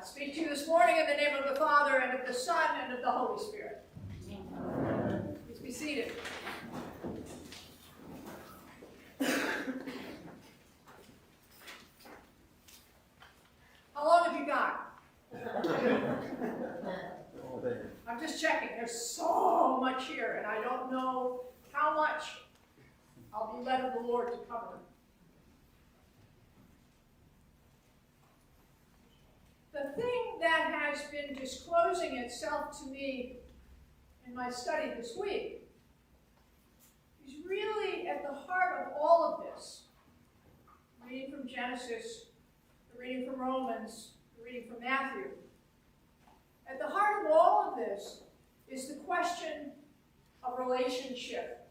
Speak to you this morning in the name of the Father, and of the Son, and of the Holy Spirit. Please be seated. How long have you got? I'm just checking. There's so much here, and I don't know how much I'll be led of the Lord to cover. The thing that has been disclosing itself to me in my study this week is really at the heart of all of this. Reading from Genesis, the reading from Romans, the reading from Matthew. At the heart of all of this is the question of relationship.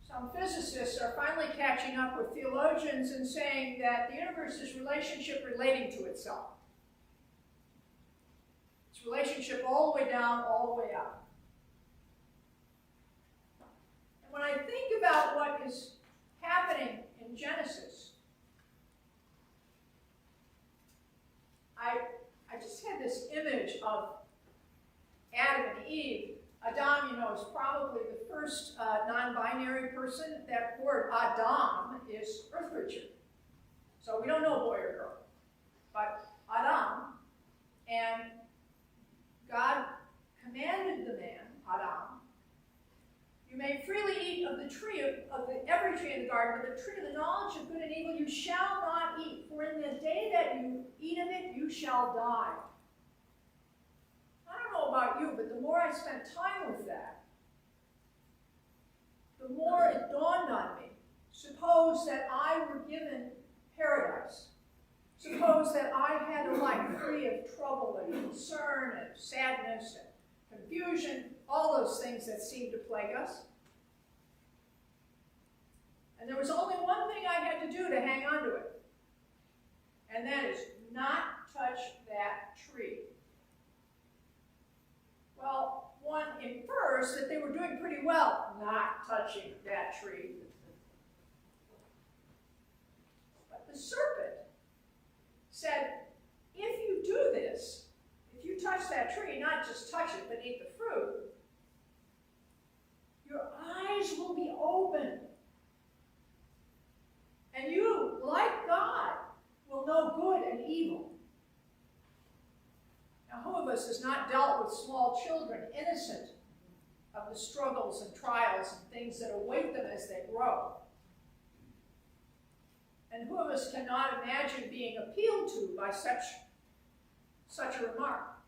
Some physicists are finally catching up with theologians and saying that the universe is relationship relating to itself. It's relationship all the way down, all the way up. And when I think about what is happening in Genesis, I just had this image of Adam and Eve. Adam, is probably the first non-binary person. That word Adam is earth creature. So we don't know boy or girl. But Adam, and God commanded the man, Adam, you may freely eat of the tree, every tree in the garden, but the tree of the knowledge of good and evil you shall not eat, for in the day that you eat of it, you shall die. I don't know about you, but the more I spent time with that, the more it dawned on me. Suppose that I were given paradise. Suppose that I had a life free of trouble and concern and sadness and confusion, all those things that seem to plague us. And there was only one thing I had to do to hang on to it, and that is not touch that tree. Well, one infers that they were doing pretty well not touching that tree. But the serpent said, if you do this, if you touch that tree, not just touch it, but eat the fruit, your eyes will be open. And you, like God, will know good and evil. Now, who of us has not dealt with small children, innocent of the struggles and trials and things that await them as they grow? And who of us cannot imagine being appealed to by such a remark?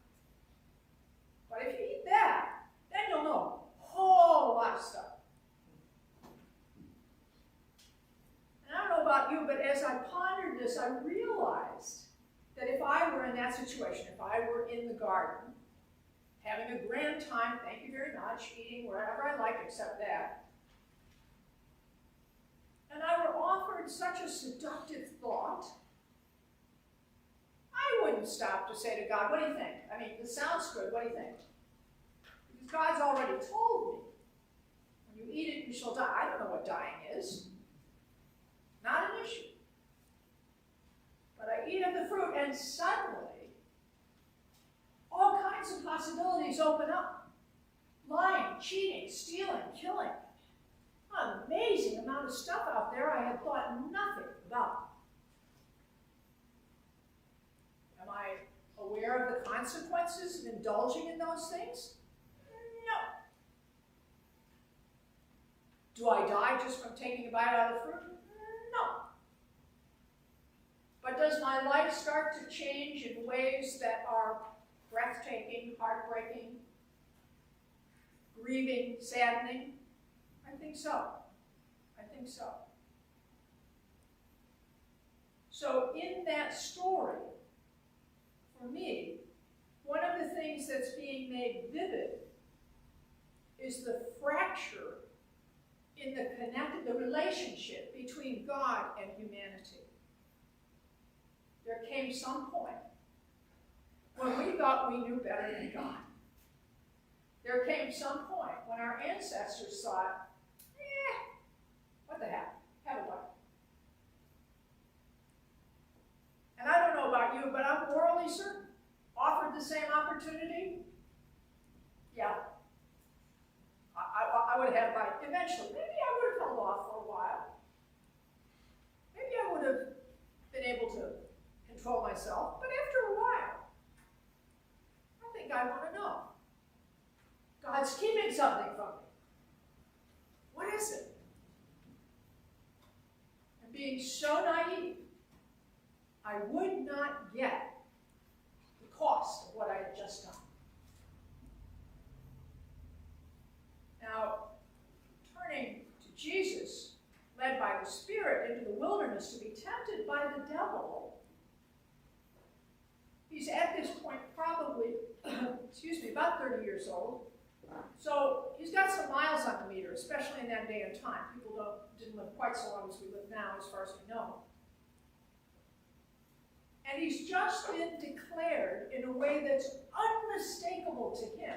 But if you eat that, then you'll know a whole lot of stuff. And I don't know about you, but as I pondered this, I realized that if I were in that situation, if I were in the garden, having a grand time, thank you very much, eating wherever I like except that, and I were offered such a seductive thought, I wouldn't stop to say to God, what do you think? I mean, this sounds good, what do you think? Because God's already told me, when you eat it, you shall die. I don't know what dying is. Not an issue. But I eat of the fruit, and suddenly, all kinds of possibilities open up. Lying, cheating, stealing, killing. An amazing amount of stuff out there I had thought nothing about. Am I aware of the consequences of indulging in those things? No. Do I die just from taking a bite out of the fruit? No. But does my life start to change in ways that are breathtaking, heartbreaking, grieving, saddening? I think so. I think so. So in that story, for me, one of the things that's being made vivid is the fracture in the relationship between God and humanity. There came some point when we thought we knew better than God. There came some point when our ancestors thought, what the heck, have a life. And I don't know about you, but I'm something from me. What is it? And being so naive, I would not get the cost of what I had just done. Now, turning to Jesus, led by the Spirit into the wilderness to be tempted by the devil, he's at this point probably, about 30 years old. So he's got some miles on the meter, especially in that day and time. People didn't live quite so long as we live now, as far as we know. And he's just been declared in a way that's unmistakable to him,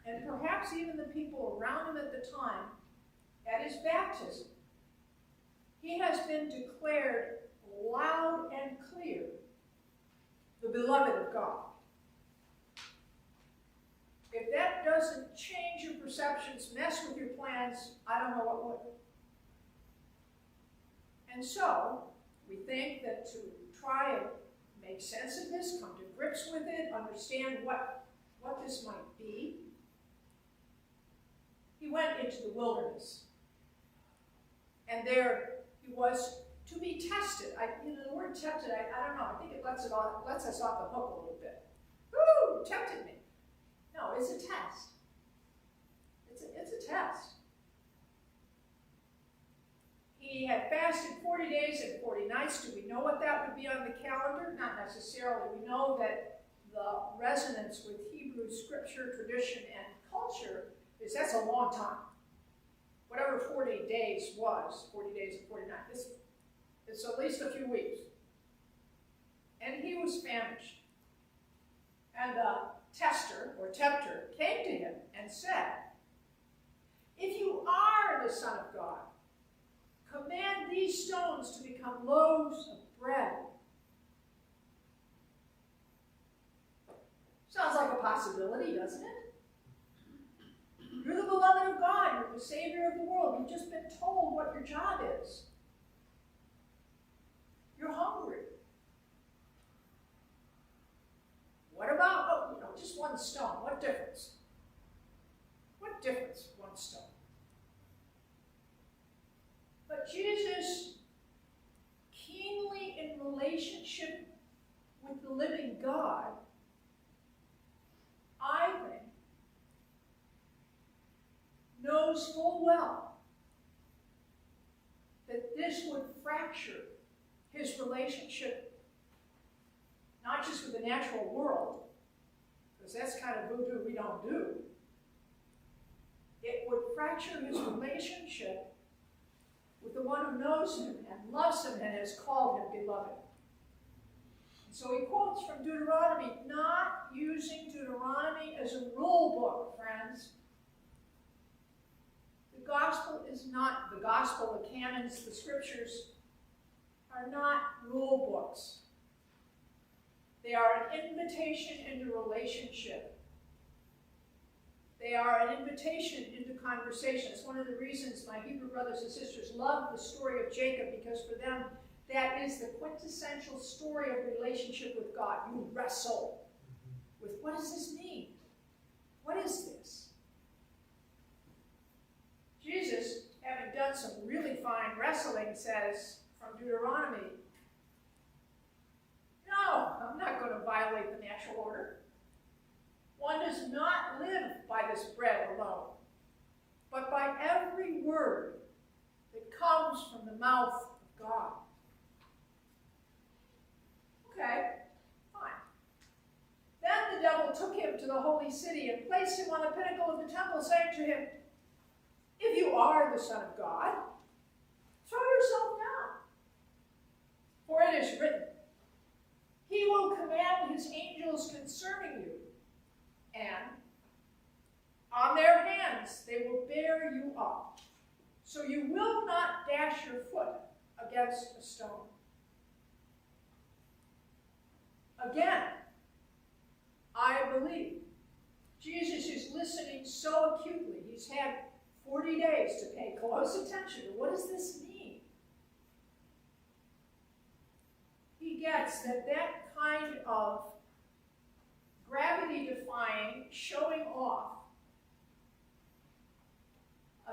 and perhaps even the people around him at the time, at his baptism. He has been declared loud and clear the beloved of God. If that doesn't change your perceptions, mess with your plans, I don't know what would. And so, we think that to try and make sense of this, come to grips with it, understand what this might be, he went into the wilderness. And there he was to be tested. The word tempted, I don't know, I think it lets us off the hook a little bit. Woo, tempted me. No, it's a test. It's a test. He had fasted 40 days and 40 nights. Do we know what that would be on the calendar? Not necessarily. We know that the resonance with Hebrew scripture, tradition, and culture is that's a long time. Whatever 40 days was, 40 days and 40 nights, it's at least a few weeks. And he was famished. And the tester, or tempter, came to him and said, "If you are the Son of God, command these stones to become loaves of bread." Sounds like a possibility, doesn't it? You're the beloved of God. You're the Savior of the world. You've just been told what your job is. You're hungry. What about, just one stone? What difference? What difference, one stone? But Jesus, keenly in relationship with the living God, I think, knows full well that this would fracture his relationship, not just with the natural world, because that's kind of voodoo we don't do. It would fracture his relationship with the one who knows him and loves him and has called him beloved. And so he quotes from Deuteronomy, not using Deuteronomy as a rule book, friends. The gospel is not, the gospel, the canons, the scriptures are not rule books. They are an invitation into relationship. They are an invitation into conversation. It's one of the reasons my Hebrew brothers and sisters love the story of Jacob, because for them, that is the quintessential story of relationship with God. You wrestle with, what does this mean? What is this? Jesus, having done some really fine wrestling, says from Deuteronomy, no, I'm not going to violate the natural order. One does not live by this bread alone, but by every word that comes from the mouth of God. Okay, fine. Then the devil took him to the holy city and placed him on the pinnacle of the temple, saying to him, "If you are the Son of God, throw yourself down. For it is written, He will command His angels concerning you, and on their hands they will bear you up, so you will not dash your foot against a stone." Again, I believe Jesus is listening so acutely. He's had 40 days to pay close attention to what does this mean? He gets that kind of gravity-defying showing off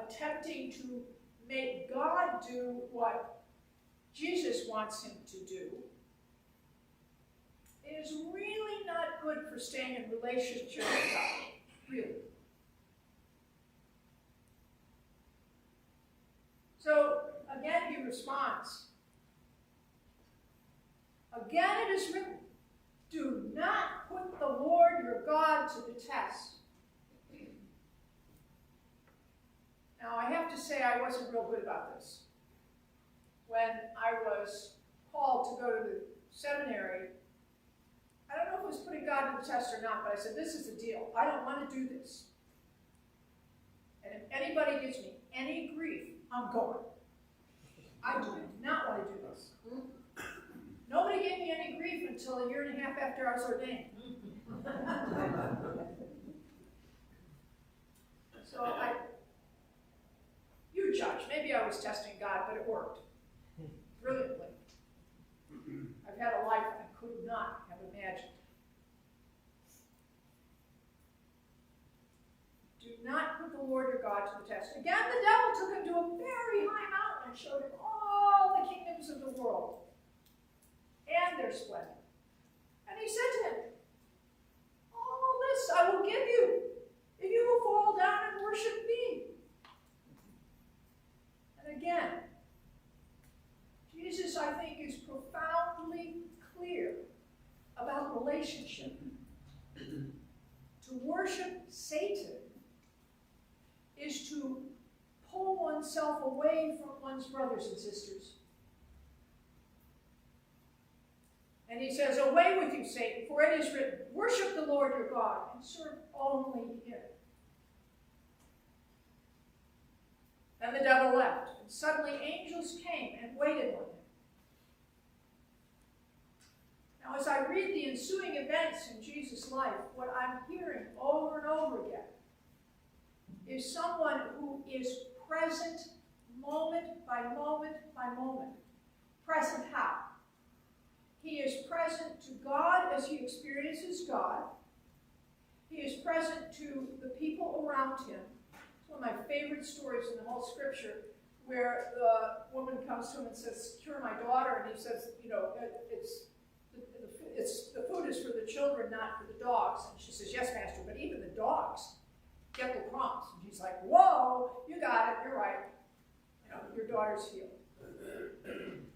attempting to make God do what Jesus wants him to do, is really not good for staying in relationship with God, really. So, again, he responds. Again, it is written, do not put the Lord your God to the test. Now, I have to say I wasn't real good about this. When I was called to go to the seminary, I don't know if it was putting God to the test or not, but I said, this is the deal. I don't want to do this. And if anybody gives me any grief, I'm going. I do not want to do this. Nobody gave me any grief until a year and a half after I was ordained. So you judge. Maybe I was testing God, but it worked brilliantly. I've had a life I could not have imagined. Do not put the Lord your God to the test. Again, the devil took him to a very high mountain and showed him all the kingdoms of the world and their splendor. And he said to him, all this I will give you if you will fall down and worship me. And again, Jesus, I think, is profoundly clear about relationship. To worship Satan is to pull oneself away from one's brothers and sisters. And he says, away with you, Satan, for it is written, worship the Lord your God and serve only him. Then the devil left, and suddenly angels came and waited on him. Now, as I read the ensuing events in Jesus' life, what I'm hearing over and over again is someone who is present moment by moment by moment. Present how? He is present to God as he experiences God. He is present to the people around him. It's one of my favorite stories in the whole scripture, where the woman comes to him and says, cure my daughter, and he says, you know, the food is for the children, not for the dogs. And she says, yes, Master, but even the dogs get the crumbs. And he's like, whoa, you got it, you're right. You know, your daughter's healed.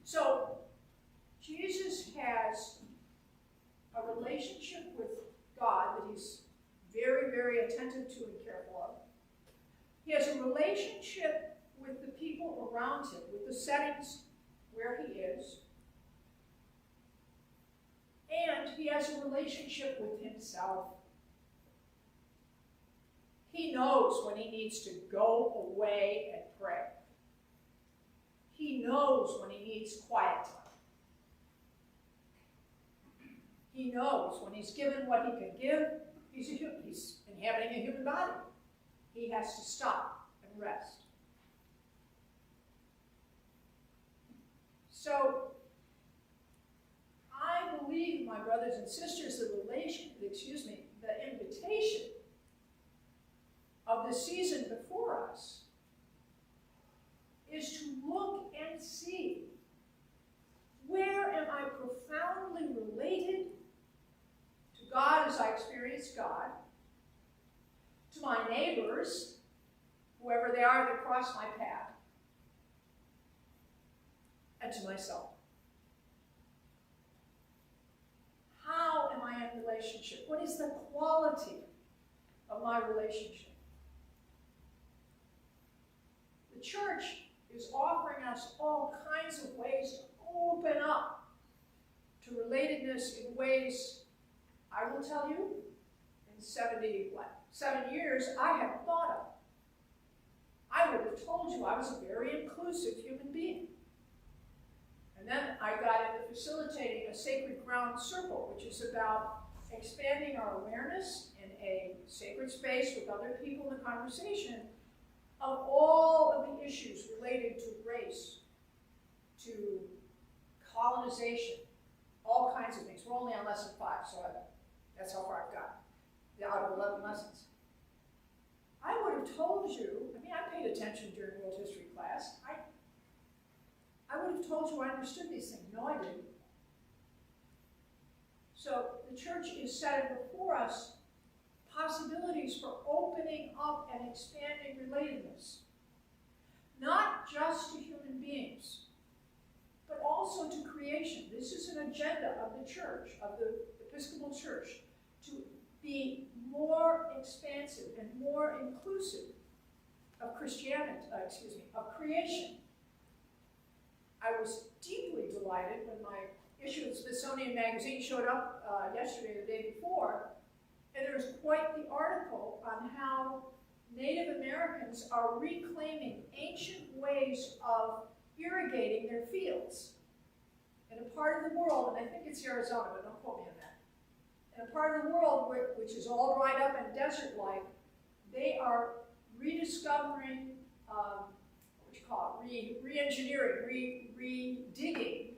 So, Jesus has a relationship with God that he's very, very attentive to and careful of. He has a relationship with the people around him, with the settings where he is. And he has a relationship with himself. He knows when he needs to go away and pray. He knows when he needs quiet time. He knows when he's given what he can give, he's inhabiting a human body. He has to stop and rest. So, I believe, my brothers and sisters, the invitation of the season before us is to look and see, where am I profoundly related to God as I experience God, to my neighbors, whoever they are that cross my path, and to myself. How am I in relationship? What is the quality of my relationship? The church is offering us all kinds of ways to open up to relatedness in ways, I will tell you, in 7 years, I haven't thought of. I would have told you I was a very inclusive human being. And then I got into facilitating a sacred ground circle, which is about expanding our awareness in a sacred space with other people in the conversation of all of the issues related to race, to colonization, all kinds of things. We're only on lesson 5, so that's how far I've got, out of 11 lessons. I would have told you, I mean, I paid attention during world history class. I would have told you I understood these things. No, I didn't. So the church is setting before us possibilities for opening up and expanding relatedness, not just to human beings, but also to creation. This is an agenda of the church, of the Episcopal Church, to be more expansive and more inclusive of Christianity, of creation. I was deeply delighted when my issue of Smithsonian Magazine showed up yesterday or the day before, and there was quite the article on how Native Americans are reclaiming ancient ways of irrigating their fields. In a part of the world, and I think it's Arizona, but don't quote me on that, in a part of the world which is all dried up and desert-like, they are rediscovering, re-engineering, re-digging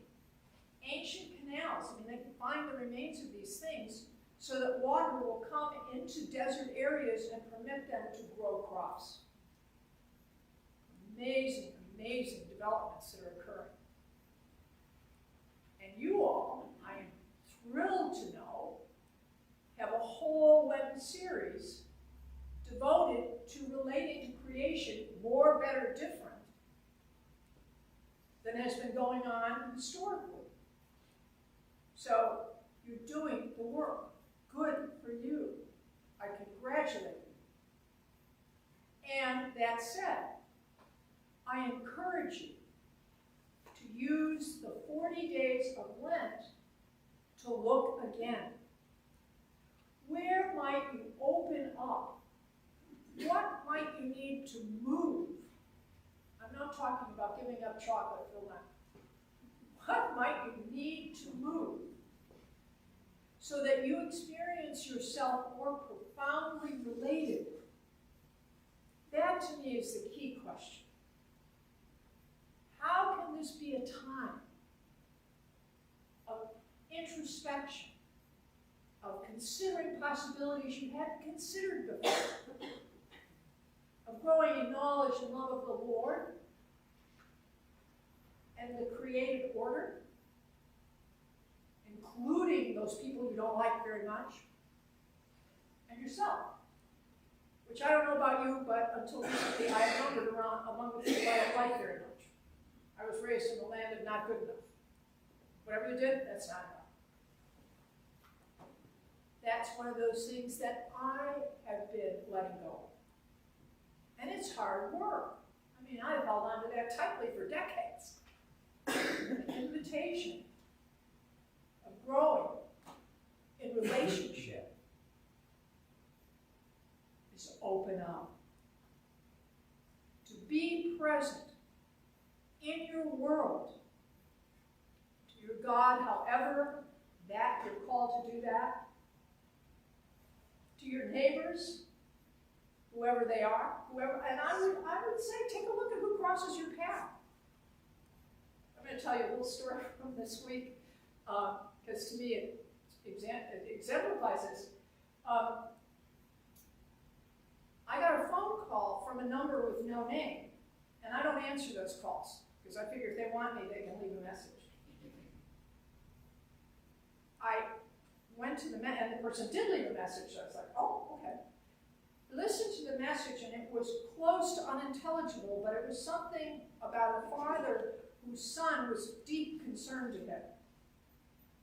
ancient canals. I mean, they can find the remains of these things so that water will come into desert areas and permit them to grow crops. Amazing, amazing developments that are occurring. And you all, I am thrilled to know, have a whole web series devoted to relating to creation, more, better, different, than has been going on historically. So you're doing the work. Good for you. I congratulate you. And that said, I encourage you to use the 40 days of Lent to look again. Where might you open up? What might you need to move? I'm not talking about giving up chocolate for Lent. What might you need to move so that you experience yourself more profoundly related? That to me is the key question. How can this be a time of introspection, of considering possibilities you hadn't considered before, of growing in knowledge and love of the Lord and the created order, including those people you don't like very much, and yourself, which I don't know about you, but until recently I have numbered around among the people I don't like very much. I was raised in the land of not good enough. Whatever you did, that's not enough. That's one of those things that I have been letting go of. And it's hard work. I mean, I've held on to that tightly for decades. The invitation of growing in relationship is to open up, to be present in your world, to your God, however that you're called to do that, to your neighbors, whoever they are, and I would say, take a look at who crosses your path. I'm going to tell you a little story from this week, because to me it exemplifies this. I got a phone call from a number with no name, and I don't answer those calls, because I figure if they want me, they can leave a message. I went to and the person did leave a message, so I was like, oh, okay. Listened to the message, and it was close to unintelligible, but it was something about a father whose son was deep concern to him.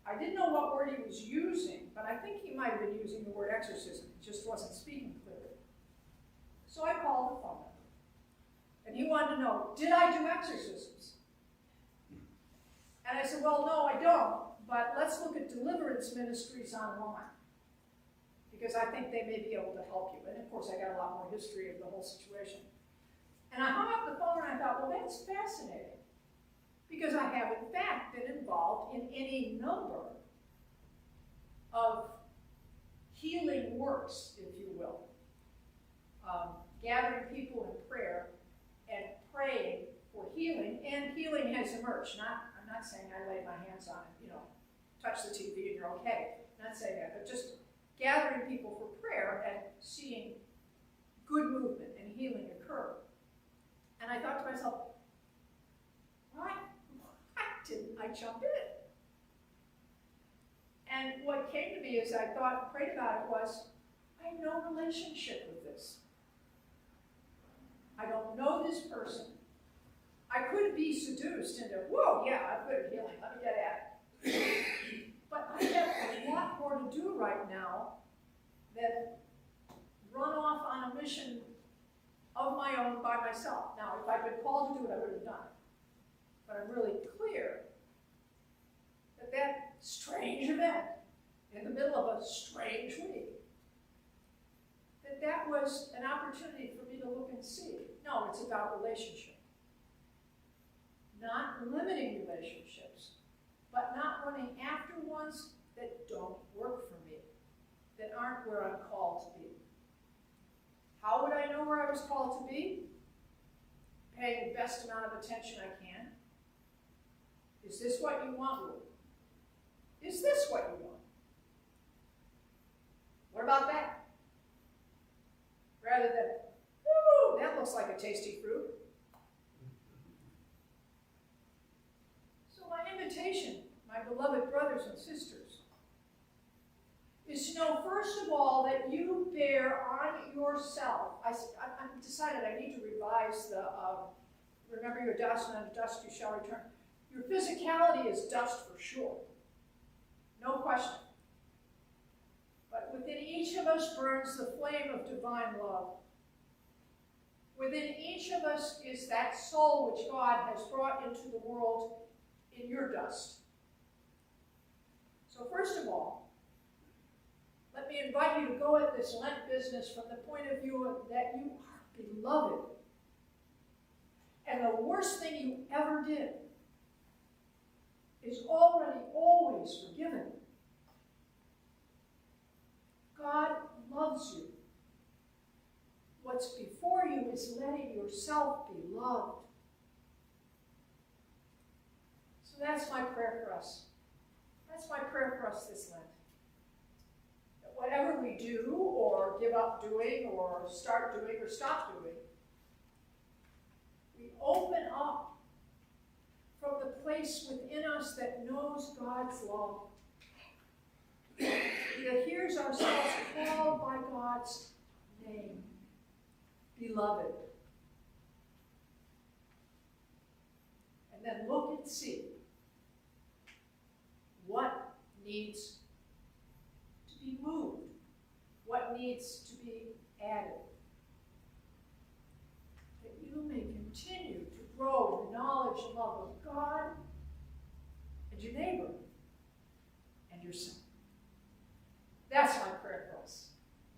I didn't know what word he was using, but I think he might have been using the word exorcism. He just wasn't speaking clearly. So I called the phone number, and he wanted to know, did I do exorcisms? And I said, well, no, I don't, but let's look at deliverance ministries online, because I think they may be able to help you. And of course, I got a lot more history of the whole situation. And I hung up the phone and I thought, well, that's fascinating, because I have in fact been involved in any number of healing works, if you will. Gathering people in prayer and praying for healing, and healing has emerged. I'm not saying I laid my hands on it, touch the TV and you're okay. I'm not saying that, but just gathering people for prayer and seeing good movement and healing occur. And I thought to myself, why didn't I jump in? And what came to me as I thought, prayed about it was, I have no relationship with this. I don't know this person. I could be seduced into, whoa, yeah, I'm good at healing, let me get at it. But I have a lot more to do right now than run off on a mission of my own by myself. Now, if I'd been called to do it, I would have done it. But I'm really clear that that strange event in the middle of a strange week, that was an opportunity for me to look and see. No, it's about relationship. Not limiting relationships, but not running after ones that don't work for me, that aren't where I'm called to be. How would I know where I was called to be? Paying the best amount of attention I can. Is this what you want, Lord? Is this what you want? What about that? Rather than, ooh, that looks like a tasty fruit. So my invitation, my beloved brothers and sisters, is to know, first of all, that you bear on yourself. I've decided I need to revise the, remember your dust, and unto dust you shall return. Your physicality is dust for sure. No question. But within each of us burns the flame of divine love. Within each of us is that soul which God has brought into the world in your dust. So first of all, let me invite you to go at this Lent business from the point of view that you are beloved. And the worst thing you ever did is already always forgiven. God loves you. What's before you is letting yourself be loved. So that's my prayer for us. That's my prayer for us this Lent. That whatever we do or give up doing or start doing or stop doing, we open up from the place within us that knows God's love, that hears ourselves called by God's name, beloved. And then look and see what needs to be moved, what needs to be added, that you may continue to grow in the knowledge and love of God and your neighbor and yourself. That's my prayer for us.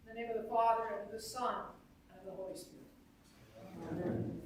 In the name of the Father, and of the Son, and of the Holy Spirit. Amen.